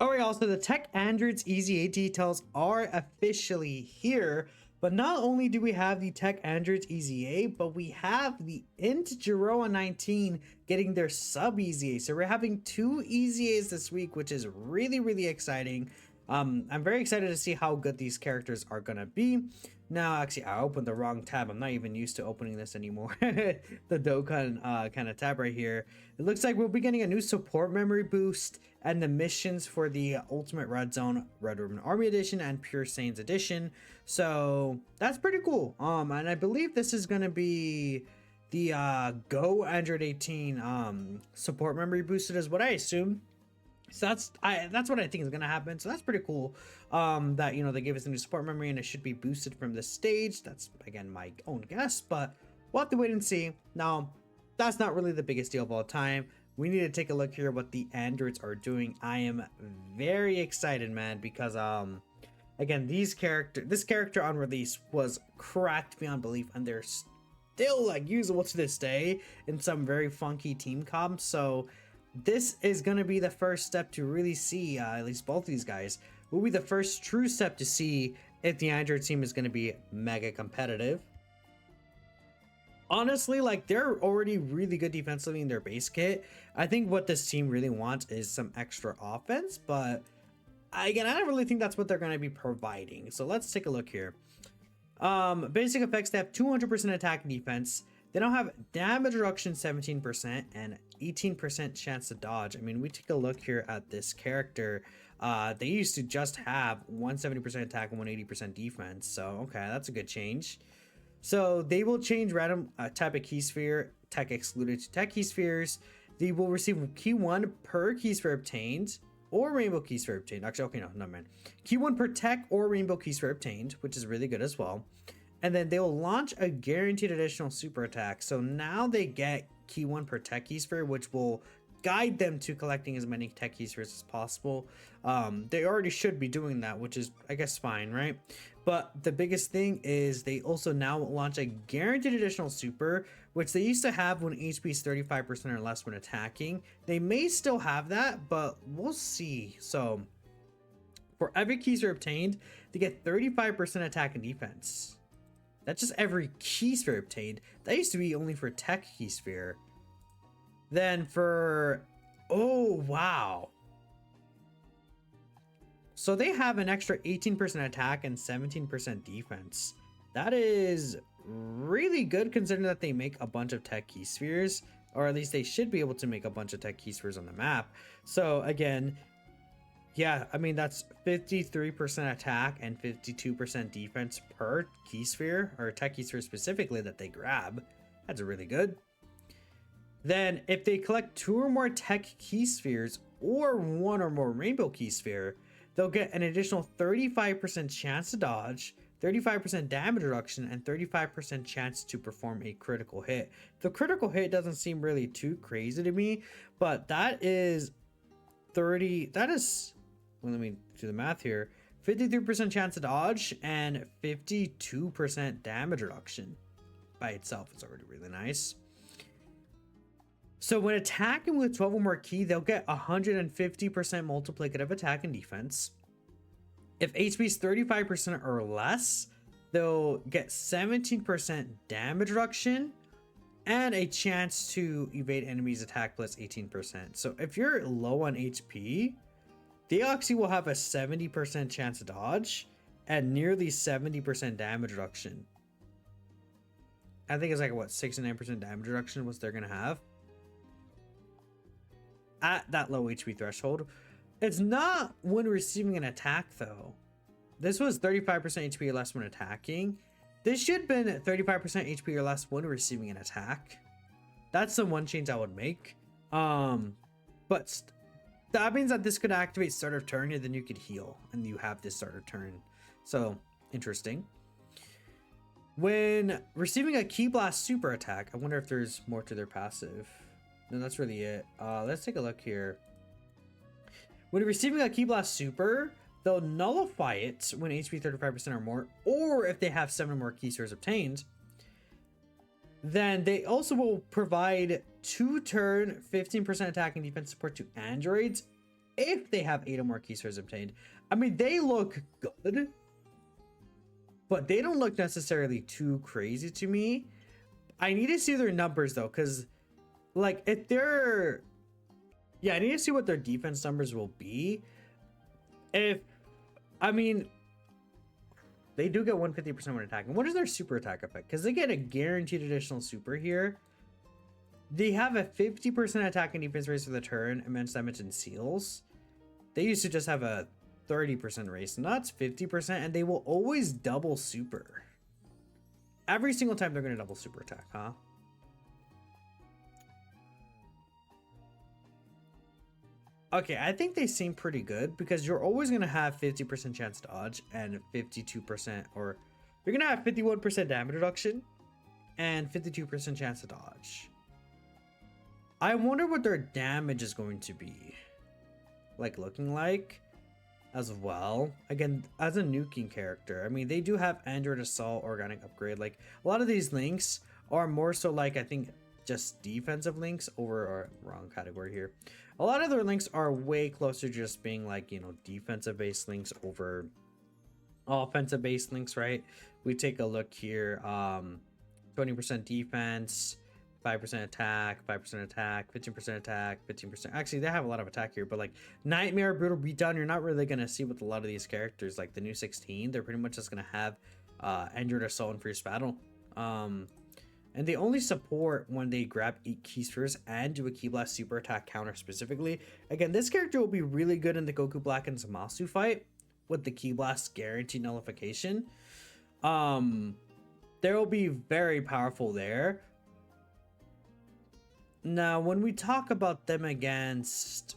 Alright, also the TEQ Androids EZA details are officially here, but not only do we have the TEQ Androids EZA, but we have the Gero 19 getting their sub EZA. So we're having two EZAs this week, which is really exciting. I'm very excited to see how good these characters are gonna be. Now, actually, I opened the wrong tab. I'm not even used to opening this anymore. The Dokkan kind of tab right here. It looks like we'll be getting a new support memory boost and the missions for the Ultimate Red Zone, Red Ribbon Army Edition, and Pure Saiyans Edition. So that's pretty cool. And I believe this is gonna be the Go Android 18 support memory boosted, is what I assume. So that's what I think is gonna happen. So that's pretty cool. That, you know, they gave us a new support memory and it should be boosted from this stage. That's again my own guess, but we'll have to wait and see. Now, that's not really the biggest deal of all time. We need to take a look here what the androids are doing. I am very excited, man, because again, this character on release was cracked beyond belief, and they're still like usable to this day in some very funky team comps. So this is going to be the first step to really see, at least both these guys, will be the first true step to see if the Android team is going to be mega competitive. Honestly, like, they're already really good defensively in their base kit. I think what this team really wants is some extra offense, but again, I don't really think that's what they're going to be providing. So let's take a look here. Basic effects, they have 200% attack and defense. They don't have damage reduction 17% and 18% chance to dodge. I mean, we take a look here at this character. They used to just have 170% attack and 180% defense. So, okay, that's a good change. So they will change random type of key sphere, tech excluded to tech key spheres. They will receive key 1 per key sphere obtained or rainbow key sphere obtained. Actually, okay, no, man. Key 1 per tech or rainbow key sphere obtained, which is really good as well. And then they'll launch a guaranteed additional super attack. So now they get key 1 per tech key sphere, which will guide them to collecting as many tech key spheres as possible. They already should be doing that, which is, I guess, fine, right? But the biggest thing is they also now launch a guaranteed additional super, which they used to have when HP is 35% or less when attacking. They may still have that, but we'll see. So for every key sphere obtained, they get 35% attack and defense. That's just every key sphere obtained. That used to be only for tech key sphere. Then for, oh wow. So they have an extra 18% attack and 17% defense. That is really good considering that they make a bunch of tech key spheres, or at least they should be able to make a bunch of tech key spheres on the map. So again, yeah, I mean, that's 53% attack and 52% defense per key sphere, or tech key sphere specifically, that they grab. That's really good. Then if they collect 2 or more tech key spheres or 1 or more rainbow key sphere, they'll get an additional 35% chance to dodge, 35% damage reduction, and 35% chance to perform a critical hit. The critical hit doesn't seem really too crazy to me, but that is well, let me do the math here. 53% chance to dodge and 52% damage reduction. By itself, it's already really nice. So when attacking with 12 or more key, they'll get 150% multiplicative attack and defense. If HP is 35% or less, they'll get 17% damage reduction and a chance to evade enemies' attack plus 18%. So if you're low on HP, they actually will have a 70% chance to dodge and nearly 70% damage reduction. I think it's like, what, 69% damage reduction was they're going to have at that low HP threshold. It's not when receiving an attack, though. This was 35% HP or less when attacking. This should have been 35% HP or less when receiving an attack. That's the one change I would make. But that means that this could activate start of turn, and then you could heal, and you have this start of turn. So, interesting. When receiving a Ki Blast super attack, I wonder if there's more to their passive. No, that's really it. Let's take a look here. When receiving a Ki Blast super, they'll nullify it when HP 35% or more, or if they have 7 or more key spheres obtained. Then they also will provide 2-turn 15% attack and defense support to androids if they have 8 or more key spheres obtained. I mean, they look good, but they don't look necessarily too crazy to me. I need to see their numbers though, because like if they're, yeah, I need to see what their defense numbers will be. If, I mean, they do get 150% when attacking. What is their super attack effect? Because they get a guaranteed additional super here. They have a 50% attack and defense raise for the turn, immense damage and seals. They used to just have a 30% raise, and that's 50%, and they will always double super. Every single time they're going to double super attack, huh? Okay, I think they seem pretty good because you're always going to have 50% chance to dodge and 52%, or you're going to have 51% damage reduction and 52% chance to dodge. I wonder what their damage is going to be like looking like as well. Again, as a nuking character, I mean, they do have Android Assault, Organic Upgrade. Like a lot of these links are more so like, I think, just defensive links over, or wrong category here. A lot of their links are way closer to just being like, you know, defensive based links over offensive based links, right? We take a look here. 20% defense, 5% attack, 5% attack, 15% attack, 15%. Actually, they have a lot of attack here, but like Nightmare, Brutal Beatdown, you're not really going to see with a lot of these characters. Like the new 16, they're pretty much just going to have Android Assault and Fierce Battle. And they only support when they grab 8 key spheres and do a Ki Blast super attack counter specifically. Again, this character will be really good in the Goku Black and Zamasu fight with the Ki Blast guarantee nullification. They will be very powerful there. Now, when we talk about them against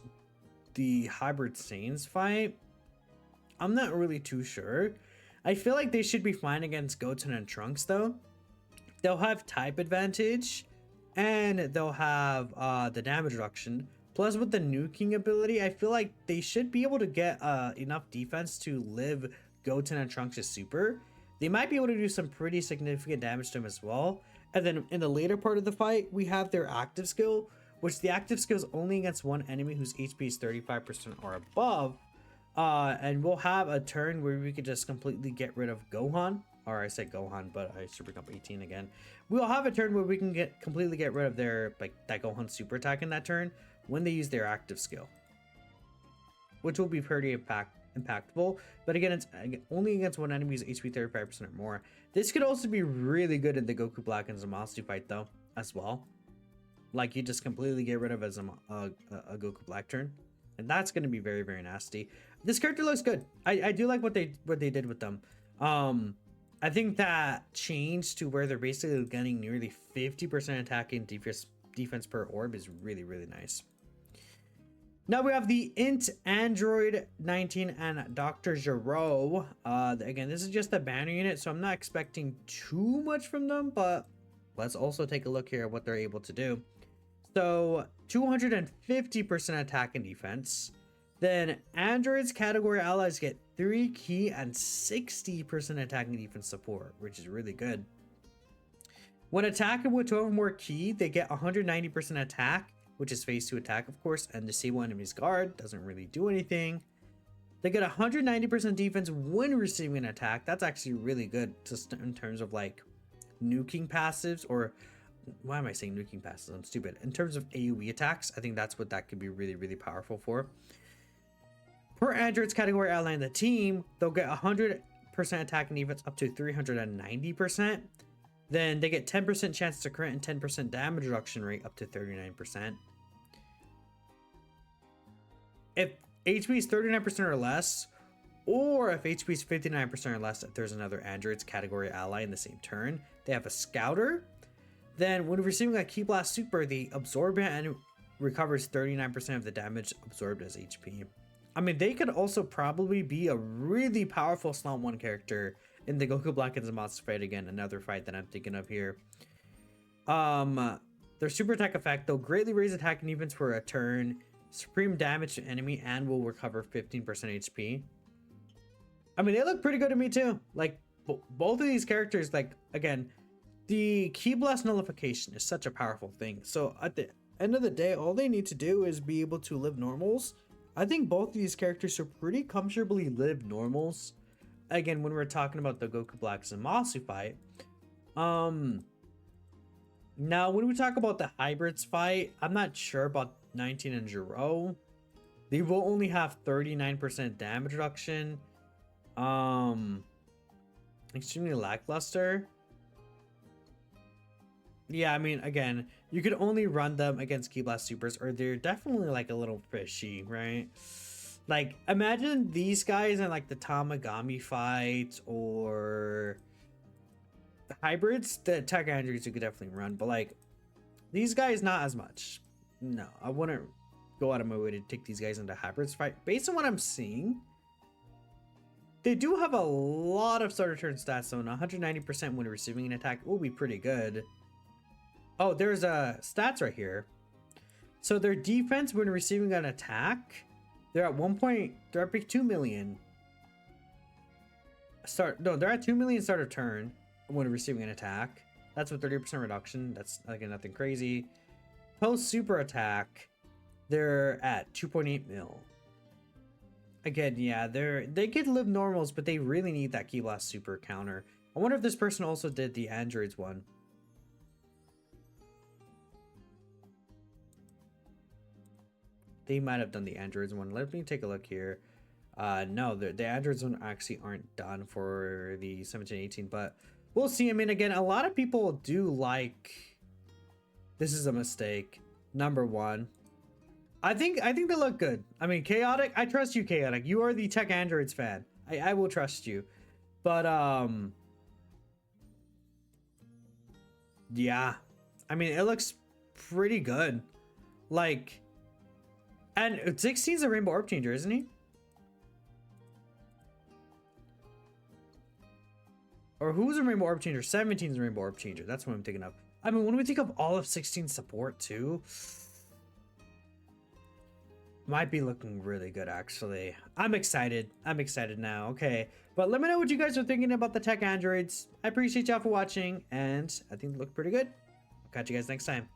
the Hybrid Saiyans fight, I'm not really too sure. I feel like they should be fine against Goten and Trunks though. They'll have type advantage, and they'll have the damage reduction. Plus, with the nuking ability, I feel like they should be able to get enough defense to live Goten and Trunks' super. They might be able to do some pretty significant damage to him as well. And then in the later part of the fight, we have their active skill, which the active skill is only against one enemy whose HP is 35% or above. And we'll have a turn where we could just completely get rid of Gohan. Or I said Gohan, but I should bring up 18 again. We'll have a turn where we can completely get rid of their, like, that Gohan super attack in that turn when they use their active skill, which will be pretty impactful. But again, it's only against one enemy's HP 35% or more. This could also be really good in the Goku Black and Zamasu fight though, as well. Like, you just completely get rid of a Goku Black turn, and that's going to be very, very nasty. This character looks good. I do like what they did with them. I think that change to where they're basically getting nearly 50% attack and defense per orb is really, really nice. Now we have the Int Android 19 and Dr. Gero. Again, this is just a banner unit, so I'm not expecting too much from them, but let's also take a look here at what they're able to do. So 250% attack and defense. Then Android's category allies get 3 key and 60% attack and defense support, which is really good. When attacking with 12 or more key, they get 190% attack, which is phase 2 attack, of course, and disable enemy's guard. Doesn't really do anything. They get 190% defense when receiving an attack. That's actually really good just in terms of like nuking passives, or why am I saying nuking passives? I'm stupid. In terms of AoE attacks, I think that's what that could be really, really powerful for. Per Android's category ally in the team, they'll get 100% attack and defense up to 390%. Then they get 10% chance to crit and 10% damage reduction rate up to 39%. If HP is 39% or less, or if HP is 59% or less, if there's another Android's category ally in the same turn, they have a Scouter. Then when receiving a Ki Blast super, the absorbent and recovers 39% of the damage absorbed as HP. I mean, they could also probably be a really powerful slot 1 character in the Goku Black and Zamasu fight. Again, another fight that I'm thinking of here. Their super attack effect, they'll greatly raise attack and defense for a turn, supreme damage to enemy, and will recover 15% HP. I mean, they look pretty good to me too. Like, both of these characters, like, again, the Ki Blast nullification is such a powerful thing. So at the end of the day, all they need to do is be able to live normals I think both of these characters are pretty comfortably live normals. Again, when we're talking about the Goku Black Zamasu fight. Now when we talk about the hybrids fight, I'm not sure about 19 and Gero. They will only have 39% damage reduction. Extremely lackluster. Yeah, I mean, again, you could only run them against Ki Blast Supers, or they're definitely like a little fishy, right? Like, imagine these guys in like the Tamagami fight or the hybrids. The TEQ Androids you could definitely run, but like these guys, not as much. No, I wouldn't go out of my way to take these guys into hybrids fight. Based on what I'm seeing, they do have a lot of starter turn stats, so 190% when receiving an attack will be pretty good. Oh, there's stats right here. So their defense when receiving an attack, they're at 2 million. They're at 2 million starter turn when receiving an attack. That's with 30% reduction. That's again nothing crazy. Post super attack, they're at 2.8 mil. Again, yeah, they could live normals, but they really need that Ki Blast super counter. I wonder if this person also did the Androids one. They might have done the Androids one. Let me take a look here. No, the Androids one actually aren't done for the 17-18, but we'll see. I mean, again, a lot of people do like... This is a mistake. Number one. I think they look good. I mean, Chaotic, I trust you, Chaotic. You are the TEQ Androids fan. I will trust you. But, yeah. I mean, it looks pretty good. Like... And 16's a Rainbow Orb Changer, isn't he? Or who's a Rainbow Orb Changer? 17's a Rainbow Orb Changer. That's what I'm thinking of. I mean, when we think of all of 16's support too, might be looking really good, actually. I'm excited. I'm excited now. Okay. But let me know what you guys are thinking about the TEQ Androids. I appreciate y'all for watching, and I think they look pretty good. I'll catch you guys next time.